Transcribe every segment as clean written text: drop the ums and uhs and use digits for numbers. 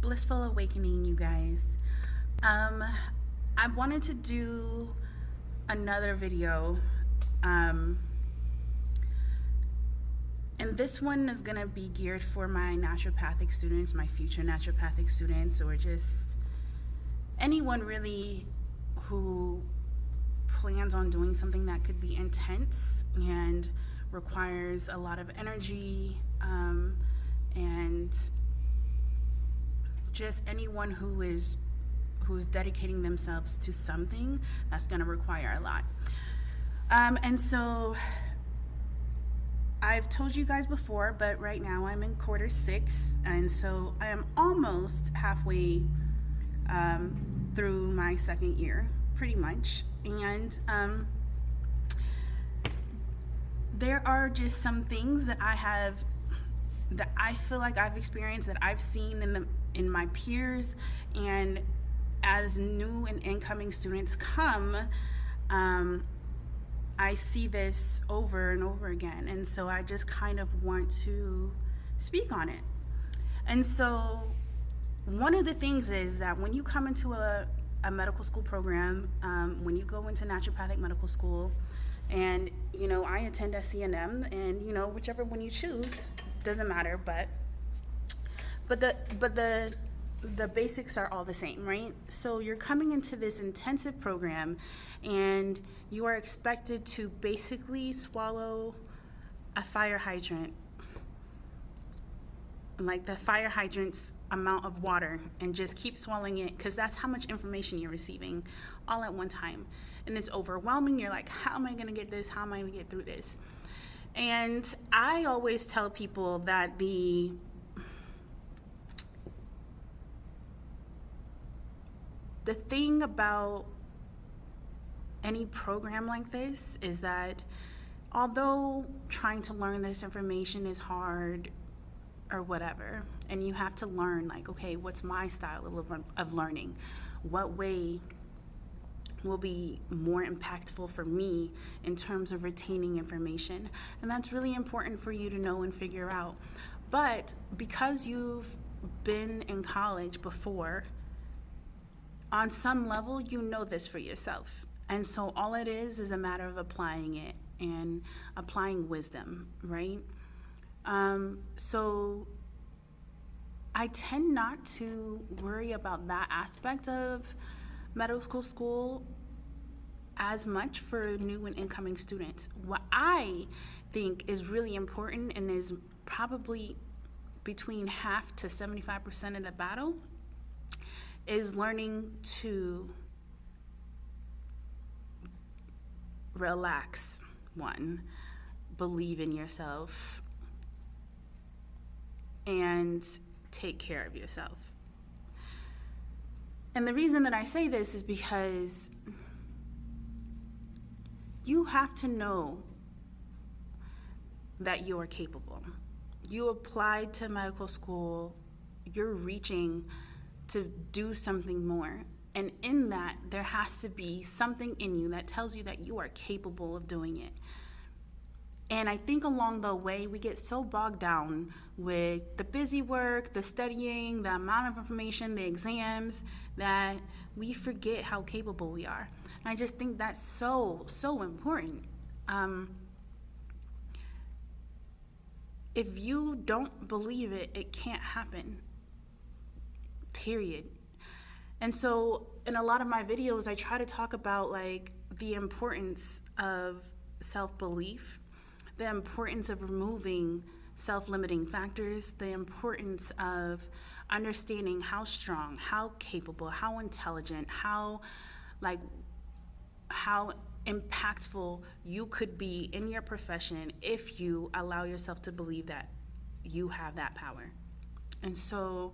Blissful awakening, you guys. I wanted to do another video, um, and this one is gonna be geared for my naturopathic students, my future naturopathic students, or just anyone really who plans on doing something that could be intense and requires a lot of energy, and just anyone who's dedicating themselves to something that's going to require a lot. And so I've told you guys before, but right now I'm in quarter 6, and so I am almost halfway through my second year, pretty much. And there are just some things that I feel like I've experienced, that I've seen in my peers, and as new and incoming students come, I see this over and over again, and so I just kind of want to speak on it. And so one of the things is that when you come into a medical school program, when you go into naturopathic medical school, and I attend SCNM, and whichever one you choose doesn't matter, but the basics are all the same, right? So you're coming into this intensive program, and you are expected to basically swallow a fire hydrant, like the fire hydrant's amount of water, and just keep swallowing it, because that's how much information you're receiving all at one time. And it's overwhelming. You're like, how am I going to get this? How am I going to get through this? And I always tell people that the thing about any program like this is that although trying to learn this information is hard or whatever, and you have to learn, like, okay, what's my style of learning? What way will be more impactful for me in terms of retaining information? And that's really important for you to know and figure out. But because you've been in college before, on some level, you know this for yourself. And so all it is a matter of applying it and applying wisdom, right? So I tend not to worry about that aspect of medical school as much for new and incoming students. What I think is really important, and is probably between half to 75% of the battle, is learning to relax, believe in yourself, and take care of yourself. And the reason that I say this is because you have to know that you are capable. You applied to medical school, you're reaching to do something more. And in that, there has to be something in you that tells you that you are capable of doing it. And I think along the way, we get so bogged down with the busy work, the studying, the amount of information, the exams, that we forget how capable we are. And I just think that's so important. If you don't believe it, it can't happen. Period. And so in a lot of my videos, I try to talk about like the importance of self-belief, the importance of removing self-limiting factors, the importance of understanding how strong, how capable, how intelligent, how impactful you could be in your profession if you allow yourself to believe that you have that power. And so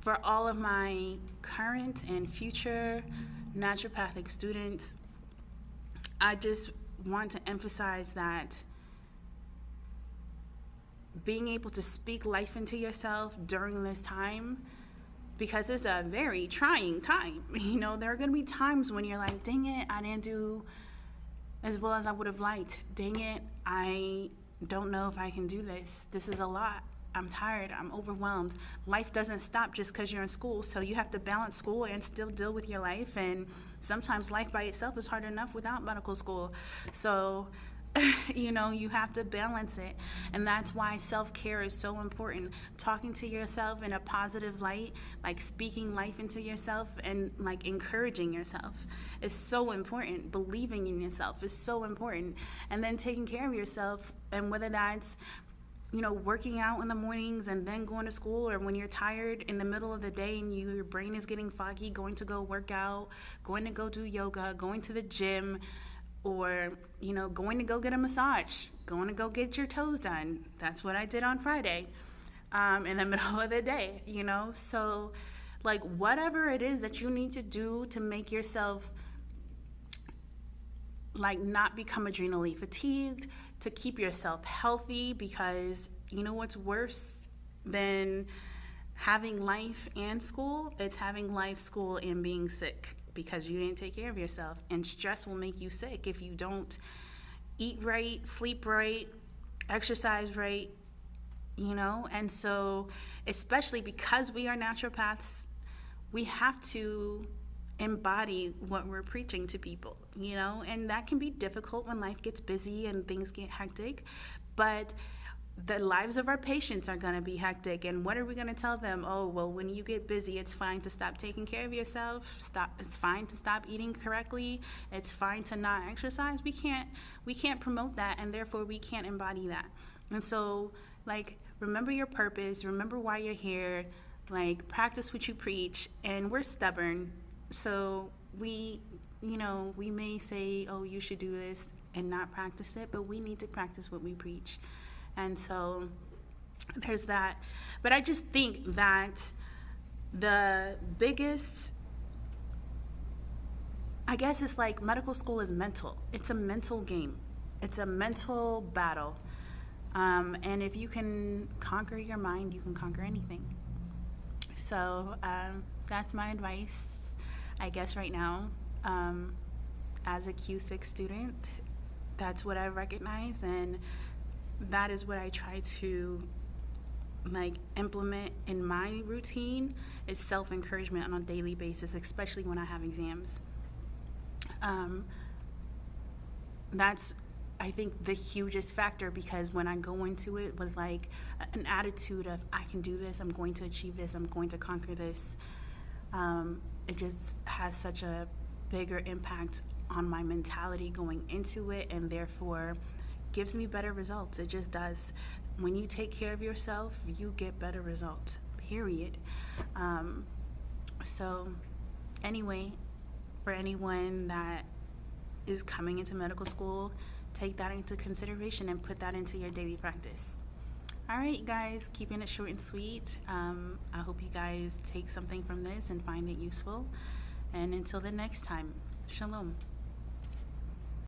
for all of my current and future naturopathic students, I just want to emphasize that being able to speak life into yourself during this time, because it's a very trying time. There are going to be times when you're like, dang it, I didn't do as well as I would have liked. Dang it, I don't know if I can do this. This is a lot. I'm tired. I'm overwhelmed. Life doesn't stop just because you're in school. So you have to balance school and still deal with your life. And sometimes life by itself is hard enough without medical school. So, you have to balance it. And that's why self-care is so important. Talking to yourself in a positive light, like speaking life into yourself and like encouraging yourself is so important. Believing in yourself is so important. And then taking care of yourself, and whether that's working out in the mornings and then going to school, or when you're tired in the middle of the day and your brain is getting foggy, going to go work out, going to go do yoga, going to the gym, or, going to go get a massage, going to go get your toes done. That's what I did on Friday, in the middle of the day, So, like, whatever it is that you need to do to make yourself like not become adrenally fatigued, to keep yourself healthy, because what's worse than having life and school? It's having life, school, and being sick because you didn't take care of yourself. And stress will make you sick if you don't eat right, sleep right, exercise right, And so, especially because we are naturopaths, we have to embody what we're preaching to people, and that can be difficult when life gets busy and things get hectic, but the lives of our patients are going to be hectic. And what are we going to tell them? Oh, well, when you get busy, it's fine to stop taking care of yourself. It's fine to stop eating correctly. It's fine to not exercise. We can't promote that, and therefore we can't embody that. And so, like, remember your purpose, remember why you're here, like, practice what you preach. And we're stubborn, so we may say, oh, you should do this, and not practice it, but we need to practice what we preach. And so there's that. But I just think that the biggest, I guess, it's like medical school is mental. It's a mental game. It's a mental battle. And if you can conquer your mind, you can conquer anything. So that's my advice, I guess, right now. As a Q6 student, that's what I recognize, and that is what I try to like implement in my routine, is self-encouragement on a daily basis, especially when I have exams. That's, I think, the hugest factor, because when I go into it with like an attitude of I can do this, I'm going to achieve this, I'm going to conquer this, it just has such a bigger impact on my mentality going into it, and therefore gives me better results. It just does. When you take care of yourself, you get better results, period. So anyway, for anyone that is coming into medical school, take that into consideration and put that into your daily practice. All right, you guys, keeping it short and sweet. I hope you guys take something from this and find it useful. And until the next time, shalom.